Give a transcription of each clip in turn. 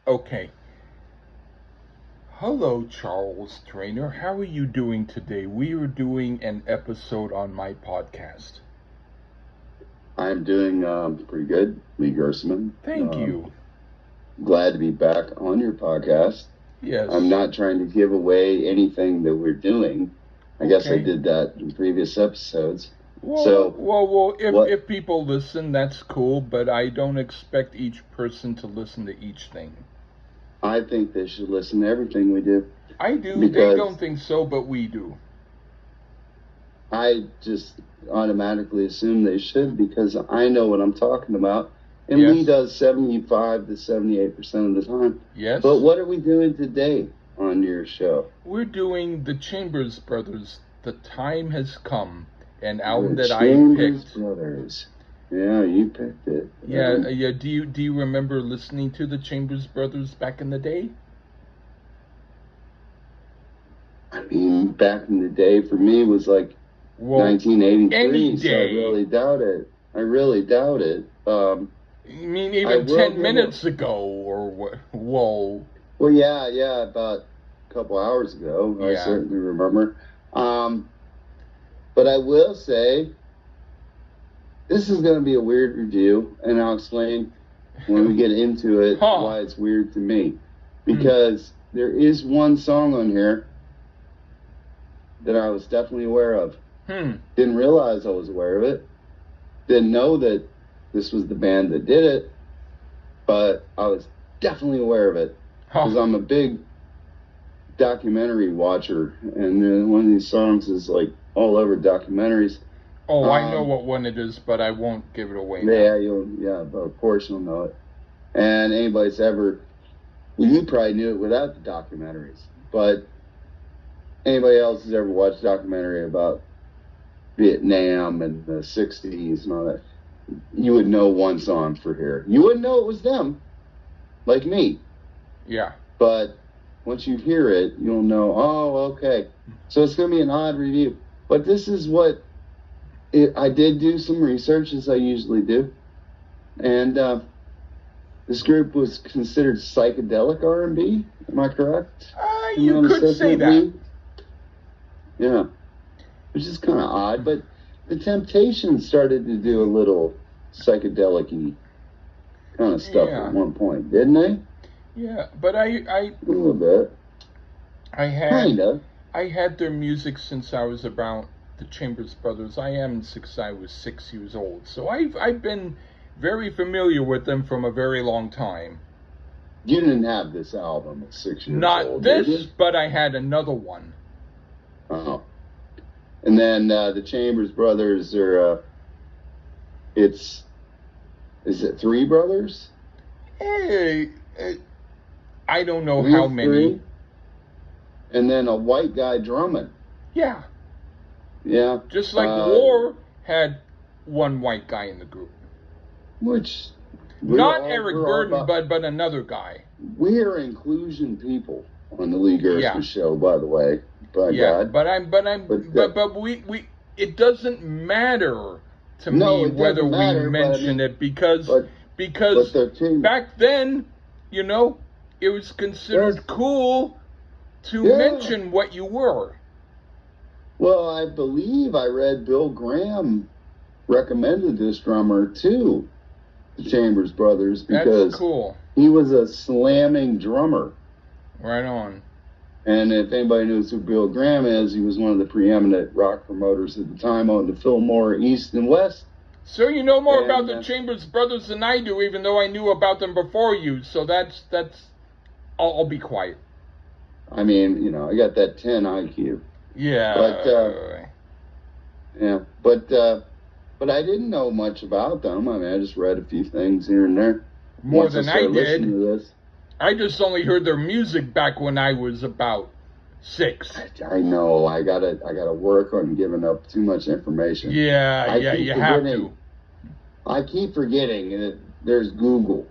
Okay. Hello, Charles Traynor. How are you doing today? We are doing an episode on my podcast. I'm doing pretty good, Lee Gersman. Thank you. Glad to be back on your podcast. Yes. I'm not trying to give away anything that we're doing. I guess I did that in previous episodes. Well, if people listen, that's cool, but I don't expect each person to listen to each thing. I think they should listen to everything we do. I do. They don't think so, but we do. I just automatically assume they should because I know what I'm talking about. And Lee does 75 to 78% of the time. Yes. But what are we doing today on your show? We're doing the Chambers Brothers, The Time Has Come, an album that I picked. Chambers Brothers. Yeah, you picked it. Yeah. Do you remember listening to the Chambers Brothers back in the day? I mean, back in the day for me was like 1983. Any day. So I really doubt it. You mean even 10 minutes ago or what? Whoa. Well, yeah, about a couple hours ago. I certainly remember. But I will say, this is going to be a weird review, and I'll explain when we get into it why it's weird to me. Because there is one song on here that I was definitely aware of. Didn't realize I was aware of it. Didn't know that this was the band that did it, but I was definitely aware of it. Because I'm a big documentary watcher, and one of these songs is like all over documentaries. Oh, I know what one it is, but I won't give it away now. But of course you'll know it. And anybody's ever, you probably knew it without the documentaries, but anybody else has ever watched a documentary about Vietnam and the 60s and all that, you would know one song for here. You wouldn't know it was them, like me. Yeah. But once you hear it, you'll know, oh, okay. So it's going to be an odd review. But this is what, I did do some research, as I usually do. And this group was considered psychedelic R&B. Am I correct? You could say that. Yeah. Which is kind of odd, but the Temptations started to do a little psychedelic-y kind of stuff at one point, didn't they? Yeah, but I a little bit. I had their music since I was about the Chambers Brothers. I am since I was 6 years old, so I've been very familiar with them from a very long time. You didn't have this album at 6 years old. Not this, but I had another one. Oh. And then the Chambers Brothers are, is it 3 brothers? Hey, I don't know how many. 3? And then a white guy drumming. Yeah. Yeah. Just like War had one white guy in the group. Which... Not Eric Burden, but another guy. We are inclusion people on the Lee Gersman show, by the way. God. But we it doesn't matter to me whether we mention it because back then, it was considered cool to mention what you were. Well, I believe I read Bill Graham recommended this drummer to the Chambers Brothers because he was a slamming drummer. Right on. And if anybody knows who Bill Graham is, he was one of the preeminent rock promoters at the time on the Fillmore East and West. So you know more about the Chambers Brothers than I do, even though I knew about them before you. So that's I'll be quiet. I mean, I got that 10 IQ. Yeah. But I didn't know much about them. I mean, I just read a few things here and there. More than I did. I just only heard their music back when I was about 6. I know. I gotta work on giving up too much information. Yeah, you have to. I keep forgetting that there's Google,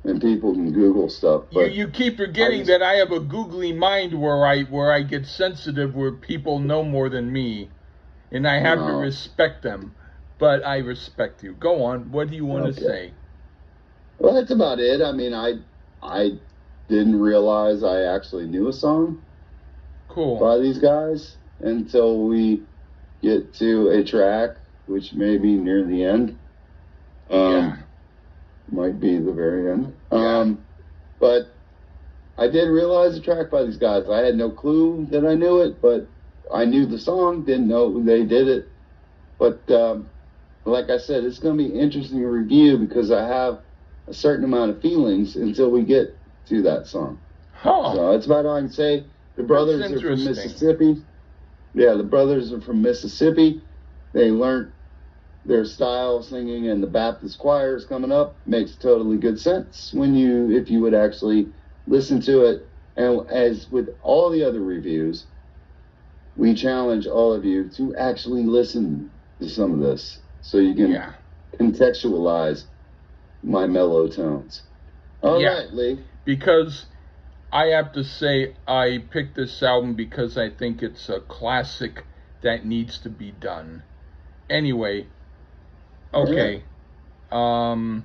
and people can Google stuff. But you keep forgetting that I have a googly mind where I get sensitive, where people know more than me, and I have to respect them. But I respect you. Go on. What do you want to say? Well, that's about it. I mean, I didn't realize I actually knew a song by these guys until we get to a track, which may be near the end. Might be the very end. But I did realize a track by these guys. I had no clue that I knew it, but I knew the song, didn't know they did it. But like I said, it's going to be interesting to review because I have a certain amount of feelings until we get to that song. So that's about all I can say. The brothers are from Mississippi. Yeah, the brothers are from Mississippi. They learned their style of singing in the Baptist choir is coming up. Makes totally good sense if you would actually listen to it. And as with all the other reviews, we challenge all of you to actually listen to some of this so you can contextualize my mellow tones. All right, Lee. Because I have to say I picked this album because I think it's a classic that needs to be done. Anyway, okay. The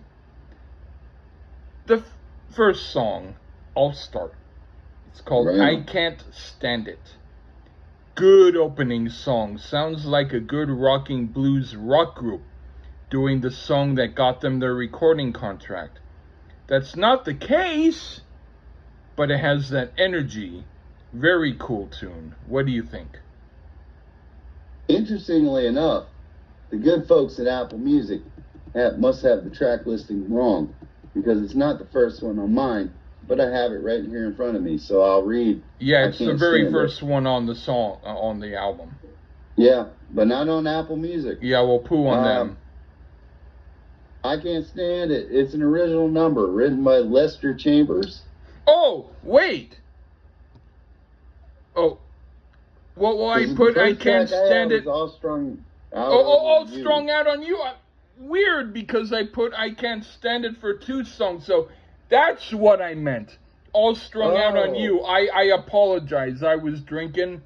first song, I'll start. It's called I Can't Stand It. Good opening song. Sounds like a good rocking blues rock group doing the song that got them their recording contract. That's not the case, but it has that energy. Very cool tune. What do you think? Interestingly enough, the good folks at Apple Music must have the track listing wrong because it's not the first one on mine, but I have it right here in front of me, so I'll read. Yeah, it's the very first one on the song, on the album. Yeah, but not on Apple Music. Yeah, we'll poo on them. I Can't Stand It. It's an original number written by Lester Chambers. Oh, wait. Oh. Well, I put I Can't Stand It. All strung out. All strung out on you. Weird, because I put I Can't Stand It for 2 songs, so that's what I meant. All strung out on you. I apologize. I was drinking.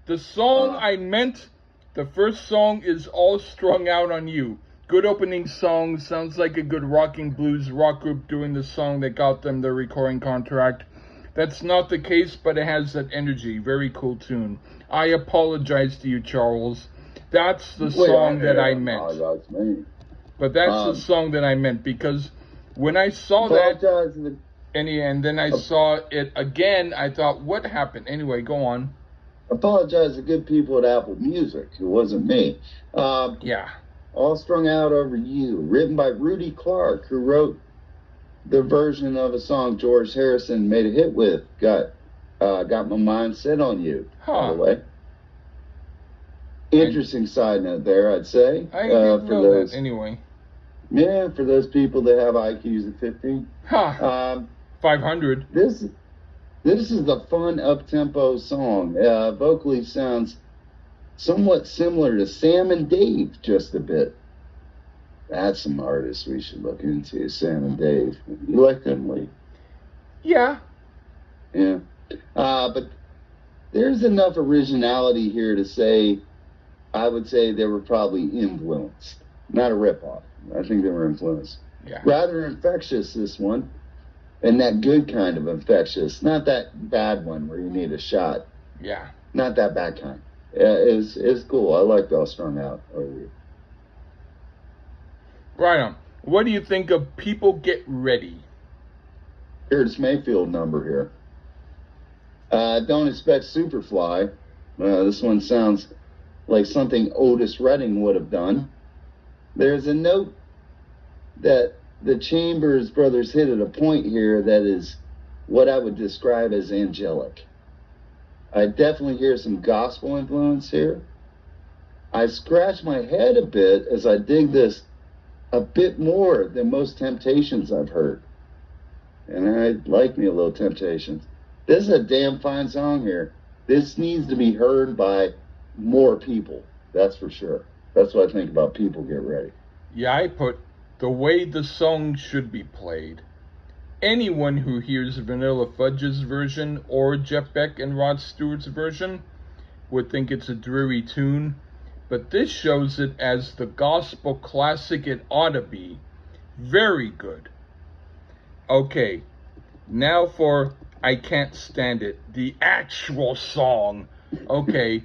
The song I meant, the first song is All Strung Out on You. Good opening song. Sounds like a good rocking blues rock group doing the song that got them their recording contract. That's not the case, but it has that energy. Very cool tune. I apologize to you, Charles. That's the song that I meant. But that's the song that I meant, because when I saw that, and then I saw it again, I thought, what happened? Anyway, go on. Apologize to good people at Apple Music. It wasn't me. All Strung Out Over You, written by Rudy Clark, who wrote the version of a song George Harrison made a hit with. Got My Mind Set on You, by the way. Interesting side note there, I'd say. I didn't know that anyway. Yeah, for those people that have IQs of 15. 500. This is the fun up-tempo song. Vocally sounds somewhat similar to Sam and Dave, just a bit. That's some artists we should look into, Sam and Dave. You like them, Lee? Yeah. Yeah. But there's enough originality here to say, I would say they were probably influenced. Not a ripoff. I think they were influenced. Yeah. Rather infectious, this one. And that good kind of infectious. Not that bad one where you need a shot. Yeah. Not that bad kind. It's cool. I like All Strung Out Over You. Right on. What do you think of People Get Ready? Curtis Mayfield number here. Don't expect Superfly. This one sounds like something Otis Redding would have done. There's a note that the Chambers brothers hit at a point here that is what I would describe as angelic. I definitely hear some gospel influence here. I scratch my head a bit as I dig this a bit more than most Temptations I've heard. And I like me a little Temptations. This is a damn fine song here. This needs to be heard by more people. That's for sure. That's what I think about People Get Ready. Yeah, I put the way the song should be played. Anyone who hears Vanilla Fudge's version or Jeff Beck and Rod Stewart's version would think it's a dreary tune, but this shows it as the gospel classic it ought to be. Very good. Okay, Now for I Can't Stand It, the actual song. Okay,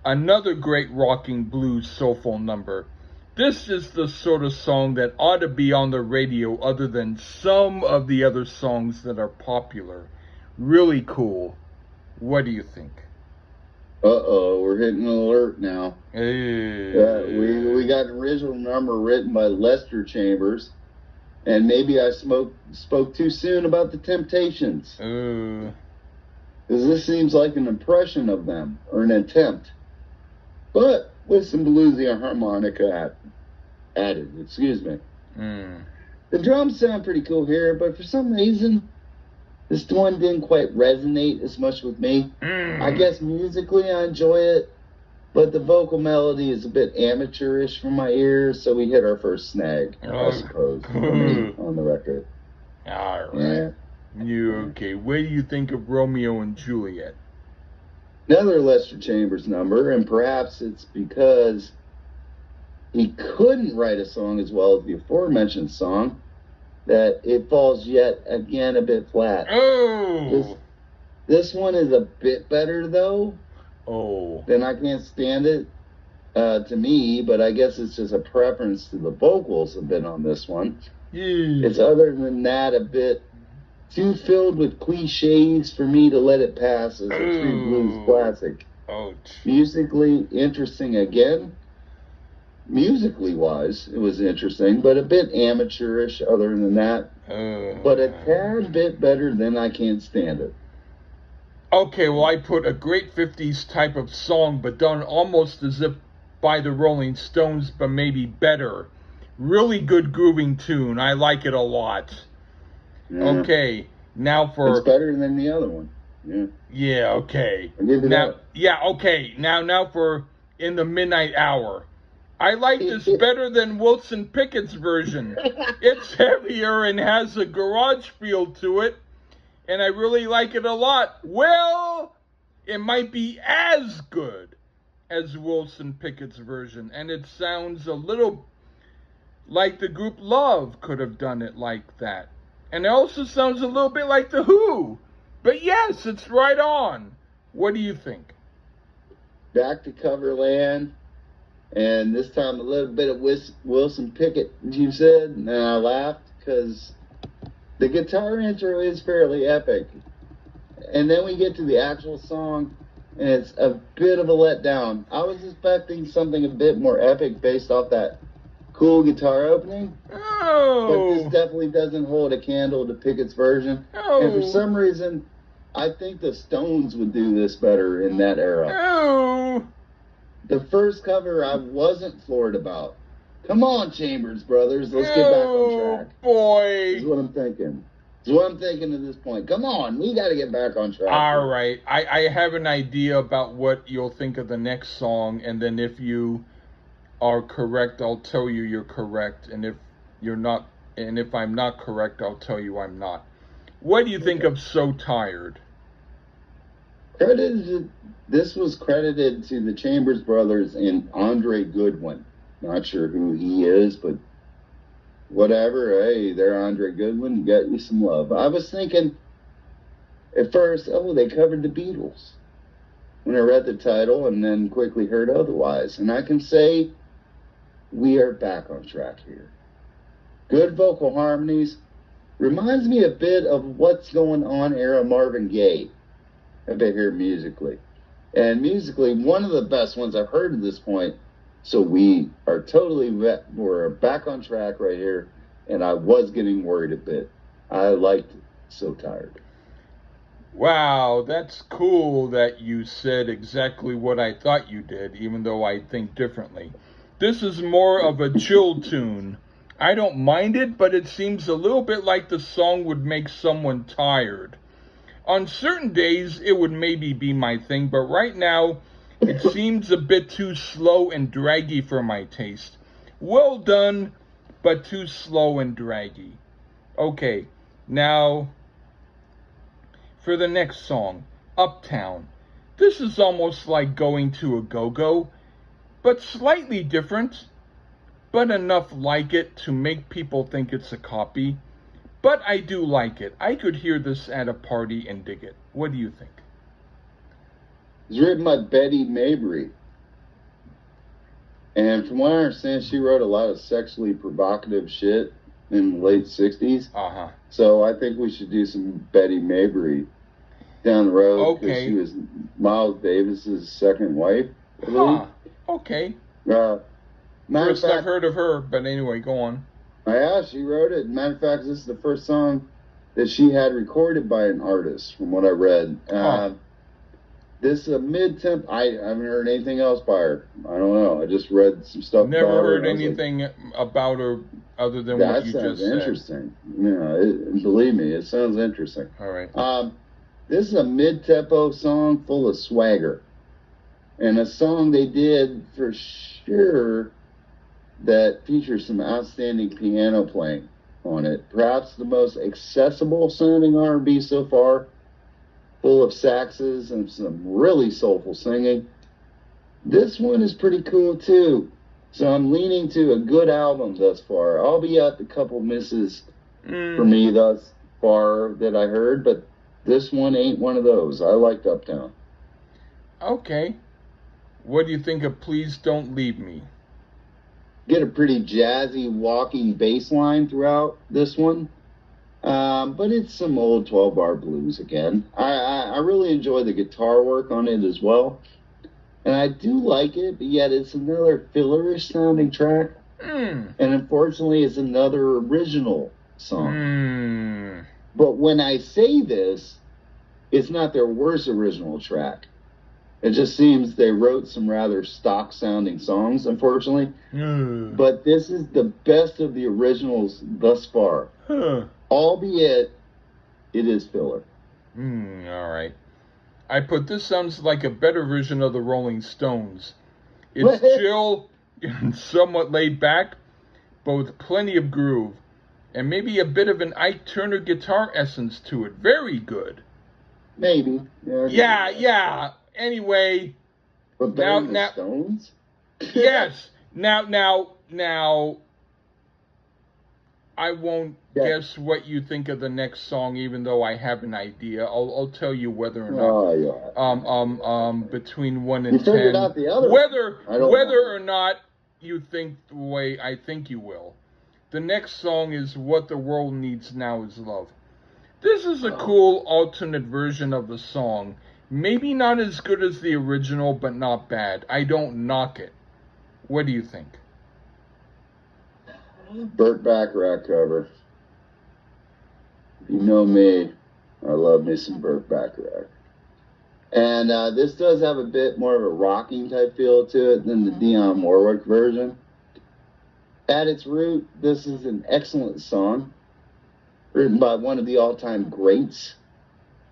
another great rocking blues soulful number. This is the sort of song that ought to be on the radio other than some of the other songs that are popular. Really cool. What do you think? Uh-oh, we're hitting an alert now. We got an original number written by Lester Chambers, and maybe I spoke too soon about the Temptations. Because this seems like an impression of them, or an attempt. But with some bluesy harmonica added, excuse me. The drums sound pretty cool here, but for some reason, this one didn't quite resonate as much with me. I guess musically I enjoy it, but the vocal melody is a bit amateurish for my ears, so we hit our first snag, I suppose, for me on the record. All right. Yeah. Okay, what do you think of Romeo and Juliet? Another Lester Chambers number, and perhaps it's because he couldn't write a song as well as the aforementioned song that it falls yet again a bit flat. This one is a bit better though. Then I Can't Stand It to me, but I guess it's just a preference to the vocals a bit on this one. It's other than that a bit too filled with cliches for me to let it pass as a true blues classic. Musically interesting again. Musically wise, it was interesting, but a bit amateurish other than that. But a tad bit better than I Can't Stand It. Okay, well, I put a great 50s type of song, but done almost as if by the Rolling Stones, but maybe better. Really good grooving tune. I like it a lot. Okay, now for... It's better than the other one. Yeah, okay. Now, okay. Now for In the Midnight Hour. I like this better than Wilson Pickett's version. It's heavier and has a garage feel to it, and I really like it a lot. Well, it might be as good as Wilson Pickett's version, and it sounds a little like the group Love could have done it like that. And it also sounds a little bit like The Who. But yes, it's right on. What do you think? Back to Coverland. And this time a little bit of Wilson Pickett, you said, and I laughed because the guitar intro is fairly epic. And then we get to the actual song, and it's a bit of a letdown. I was expecting something a bit more epic based off that cool guitar opening. But this definitely doesn't hold a candle to Pickett's version. And for some reason, I think the Stones would do this better in that era. The first cover I wasn't floored about. Come on, Chambers Brothers, let's get back on track. Boy. That's what I'm thinking. That's what I'm thinking at this point. Come on, we got to get back on track. All right. I have an idea about what you'll think of the next song, and then if you are correct, I'll tell you you're correct, and if you're not, and if I'm not correct, I'll tell you I'm not. What do you think of So Tired? This was credited to the Chambers Brothers and Andre Goodwin. Not sure who he is, but whatever. Hey, they're Andre Goodwin. You got you some love. I was thinking at first, they covered the Beatles when I read the title and then quickly heard otherwise. And I can say we are back on track here. Good vocal harmonies. Reminds me a bit of What's Going On era Marvin Gaye. A bit here musically. And musically, one of the best ones I've heard at this point. So we are we're back on track right here. And I was getting worried a bit. I liked So Tired. Wow, that's cool that you said exactly what I thought you did, even though I think differently. This is more of a chill tune. I don't mind it, but it seems a little bit like the song would make someone tired. On certain days, it would maybe be my thing, but right now, it seems a bit too slow and draggy for my taste. Well done, but too slow and draggy. Okay, now, for the next song, Uptown. This is almost like going to a go-go, but slightly different, but enough like it to make people think it's a copy. But I do like it. I could hear this at a party and dig it. What do you think? It's written by Betty Mabry. And from what I understand, she wrote a lot of sexually provocative shit in the late 60s. Uh-huh. So I think we should do some Betty Mabry down the road. Because she was Miles Davis's second wife. Huh. Okay. First I've heard of her, but anyway, go on. Yeah, she wrote it. Matter of fact, this is the first song that she had recorded by an artist, from what I read. This is a mid-temp. I haven't heard anything else by her. I don't know. I just read some stuff about her. Never heard anything about her other than what you just said. That sounds interesting. Yeah, believe me, it sounds interesting. All right. This is a mid-tempo song full of swagger. And a song they did for sure that features some outstanding piano playing on it. Perhaps the most accessible sounding R&B so far, full of saxes and some really soulful singing. This one is pretty cool too. So I'm leaning to a good album thus far. I'll be at the couple misses for me thus far that I heard, but this one ain't one of those. I liked Uptown. Okay. What do you think of Please Don't Leave Me? Get a pretty jazzy walking bass line throughout this one. But it's some old 12-bar blues again. I really enjoy the guitar work on it as well. And I do like it, but yet it's another fillerish sounding track. And unfortunately, it's another original song. But when I say this, it's not their worst original track. It just seems they wrote some rather stock-sounding songs, unfortunately. But this is the best of the originals thus far. Albeit, it is filler. All right. I put this sounds like a better version of the Rolling Stones. It's chill and somewhat laid back, but with plenty of groove. And maybe a bit of an Ike Turner guitar essence to it. Very good. Maybe. Yeah. Anyway, but better than the Stones? Yes. Now, I won't guess what you think of the next song, even though I have an idea. I'll tell you whether or not. Between 1 and 10. Figured out the other. Whether or not you think the way I think you will. The next song is What the World Needs Now Is Love. This is a cool alternate version of the song. Maybe not as good as the original, but not bad. I don't knock it. What do you think? Burt Bacharach cover. You know me. I love me some Burt Bacharach. And this does have a bit more of a rocking type feel to it than the Dionne Warwick version. At its root, this is an excellent song, written by one of the all-time greats.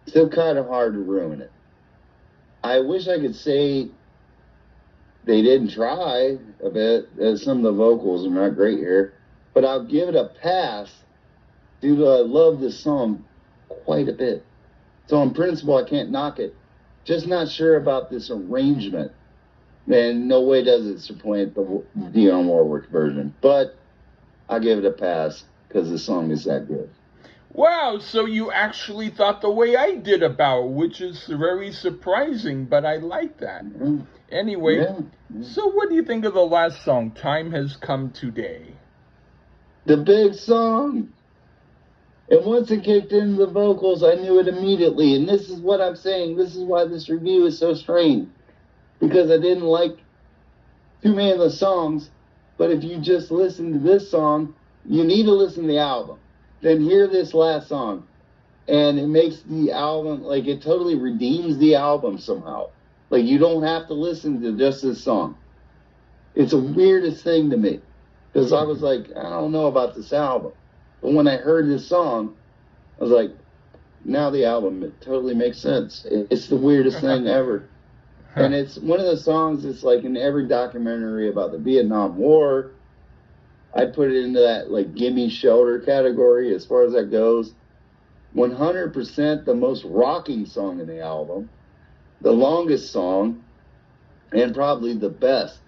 Still kind of hard to ruin it. I wish I could say they didn't try a bit, as some of the vocals are not great here, but I'll give it a pass due to I love this song quite a bit. So in principle, I can't knock it. Just not sure about this arrangement. And no way does it supplant the Dionne Warwick version. But I'll give it a pass because the song is that good. Wow, so you actually thought the way I did about it, which is very surprising, but I like that. Anyway, so what do you think of the last song, Time Has Come Today? The big song. And once it kicked into the vocals, I knew it immediately. And this is what I'm saying. This is why this review is so strange. Because I didn't like too many of the songs. But if you just listen to this song, you need to listen to the album. Then hear this last song. And it makes the album, like it totally redeems the album somehow. Like you don't have to listen to just this song. It's the weirdest thing to me. Because I was like, I don't know about this album. But when I heard this song, I was like, now the album, it totally makes sense. It's the weirdest thing ever. And it's one of the songs that's like in every documentary about the Vietnam War. I put it into that like Gimme Shelter category as far as that goes. 100% the most rocking song in the album. The longest song. And probably the best.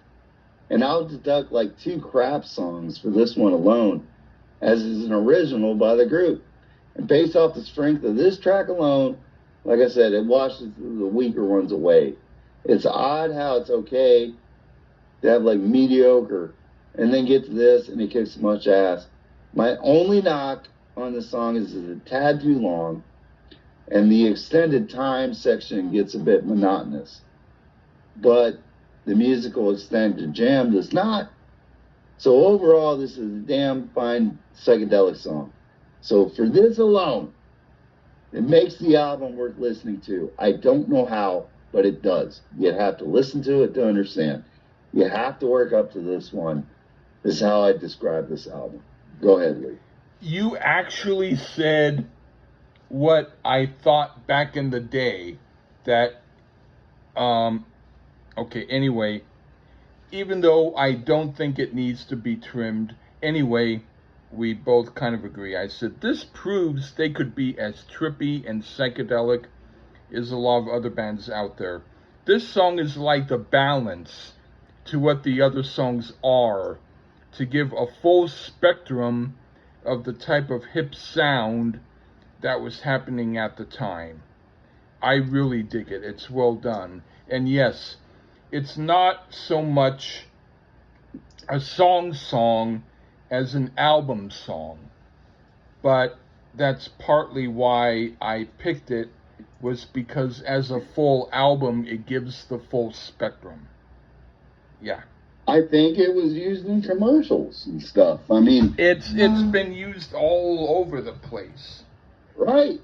And I'll deduct like 2 crap songs for this one alone, as is an original by the group. And based off the strength of this track alone, like I said, it washes the weaker ones away. It's odd how it's okay to have like mediocre and then get to this and it kicks much ass. My only knock on the song is it's a tad too long and the extended time section gets a bit monotonous. But the musical extended jam does not. So overall, this is a damn fine psychedelic song. So for this alone, it makes the album worth listening to. I don't know how, but it does. You have to listen to it to understand. You have to work up to this one. This is how I describe this album. Go ahead, Lee. You actually said what I thought back in the day that, okay, anyway, even though I don't think it needs to be trimmed, anyway, we both kind of agree. I said, this proves they could be as trippy and psychedelic as a lot of other bands out there. This song is like the balance to what the other songs are, to give a full spectrum of the type of hip sound that was happening at the time. I really dig it. It's well done. And yes, it's not so much a song as an album song, but that's partly why I picked it, was because as a full album, it gives the full spectrum. Yeah. I think it was used in commercials and stuff. I mean, it's been used all over the place. Right.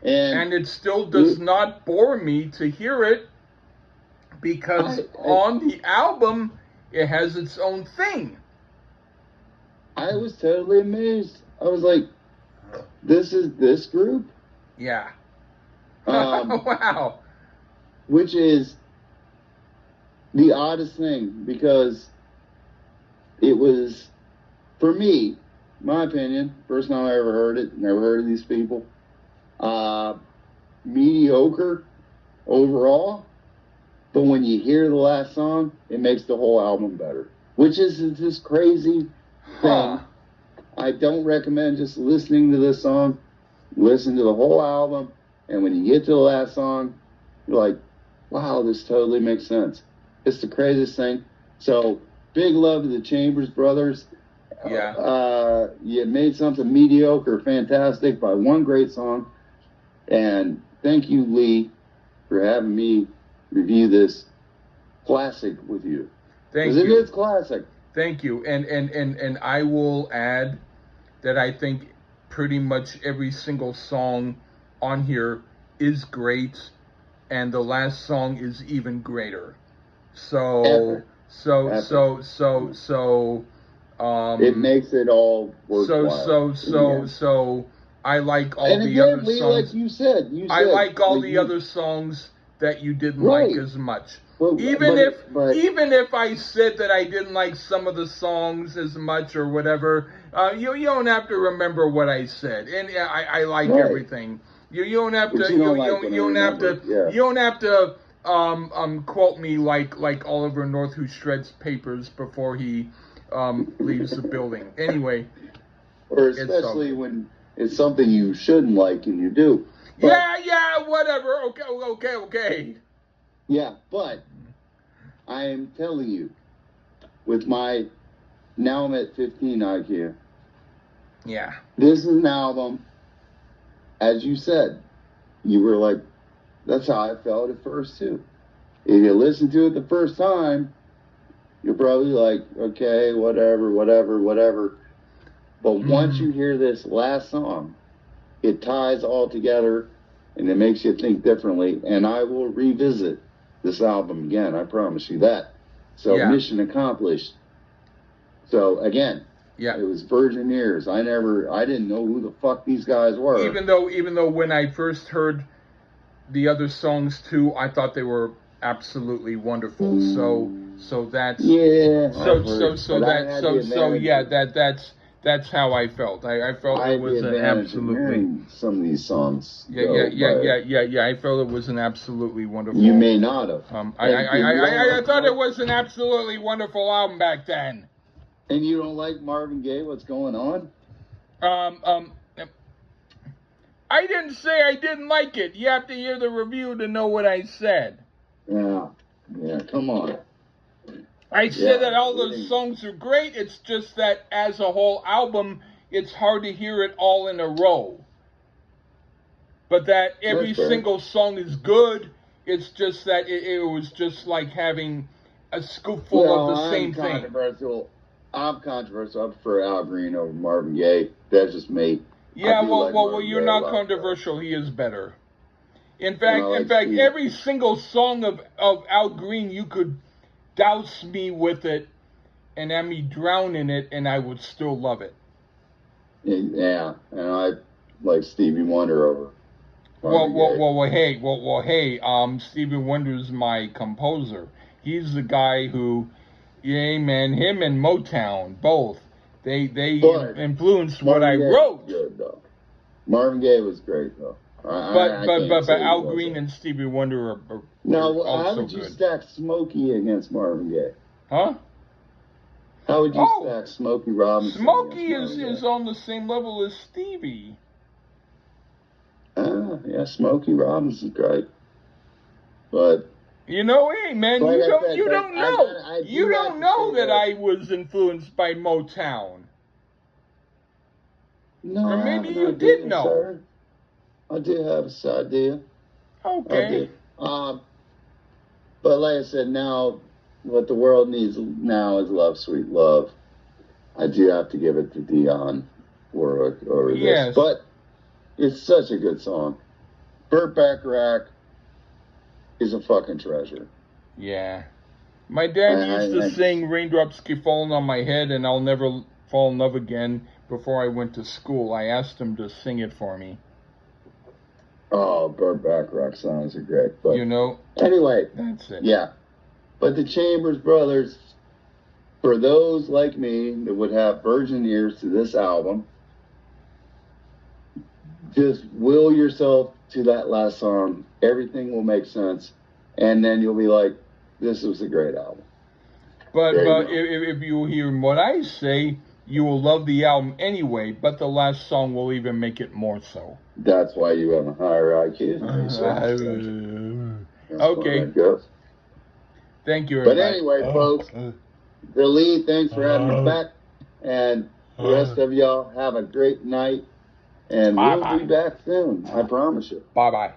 And it still does not bore me to hear it, because on the album, it has its own thing. I was totally amazed. I was like, this is this group? Yeah. Wow. Which is the oddest thing, because it was, for me, my opinion, first time I ever heard it, never heard of these people, mediocre overall, but when you hear the last song, it makes the whole album better, which is this crazy thing. I don't recommend just listening to this song. Listen to the whole album, and when you get to the last song, you're like, wow, this totally makes sense. It's the craziest thing. So, big love to the Chambers brothers. Yeah. You made something mediocre fantastic by one great song. And thank you, Lee, for having me review this classic with you. Thank you. Because it is classic. Thank you. And I will add that I think pretty much every single song on here is great, and the last song is even greater. So it makes it all worthwhile. So I like all the other Lee, songs. Like you said, I like all the other songs that you didn't like as much. Even if I said that I didn't like some of the songs as much or whatever, you don't have to remember what I said. And I like everything. You don't have to. You don't have to quote me like Oliver North, who shreds papers before he leaves the building. Anyway. Or especially when it's something you shouldn't like and you do. But, yeah, whatever. Okay. Yeah, but I am telling you, with my, now I'm at 15 IQ. Yeah. This is an album, as you said, you were like, that's how I felt at first too. If you listen to it the first time, you're probably like, okay, whatever. But once you hear this last song, it ties all together and it makes you think differently. And I will revisit this album again, I promise you that. So mission accomplished. So again, it was virgin ears. I didn't know who the fuck these guys were. Even though when I first heard the other songs too, I thought they were absolutely wonderful. So that's that's how I felt. I felt it was an absolutely some of these songs. Yeah. I felt it was an absolutely wonderful. You may not have. I thought it was an absolutely wonderful album back then. And you don't like Marvin Gaye? What's going on? didn't say I didn't like it. You have to hear the review to know what I said. Yeah, come on. I said that all those songs are great. It's just that as a whole album, it's hard to hear it all in a row. But that every single song is good. It's just that it was just like having a scoopful of the same thing. I'm controversial. I prefer Al Green over Marvin Gaye. That's just me. Yeah, well, you're not controversial. He is better. In fact, every single song of Al Green, you could douse me with it and have me drown in it, and I would still love it. Yeah, and I like Stevie Wonder over. Hey, Stevie Wonder's my composer. He's the guy who, man, him and Motown, both, they influenced what I wrote. Good, though. Marvin Gaye was great, though. But Al Green and Stevie Wonder are now, how would you stack Smokey against Marvin Gaye? Huh? How would you stack Smokey Robinson? Smokey is on the same level as Stevie. Yeah, Smokey Robinson's great. But hey man, you don't know that I was influenced by Motown. No, or maybe you did know. Sir. I did have this idea. Okay. But like I said, now what the world needs now is Love, Sweet Love. I do have to give it to Dion or this. But it's such a good song. Burt Bacharach is a fucking treasure. Yeah. My dad used to sing Raindrops Keep Falling on My Head and I'll Never Fall in Love Again before I went to school. I asked him to sing it for me. Oh, Burt Bacharach songs are great. But anyway, that's it. Yeah. But the Chambers Brothers, for those like me that would have virgin ears to this album, just will yourself to that last song. Everything will make sense. And then you'll be like, this was a great album. But if you hear what I say, you will love the album anyway, but the last song will even make it more so. That's why you have a higher IQ. Okay. Thank you, everybody. But anyway, folks, the lead, thanks for having me back. And the rest of y'all have a great night. And we'll be back soon. I promise you. Bye-bye.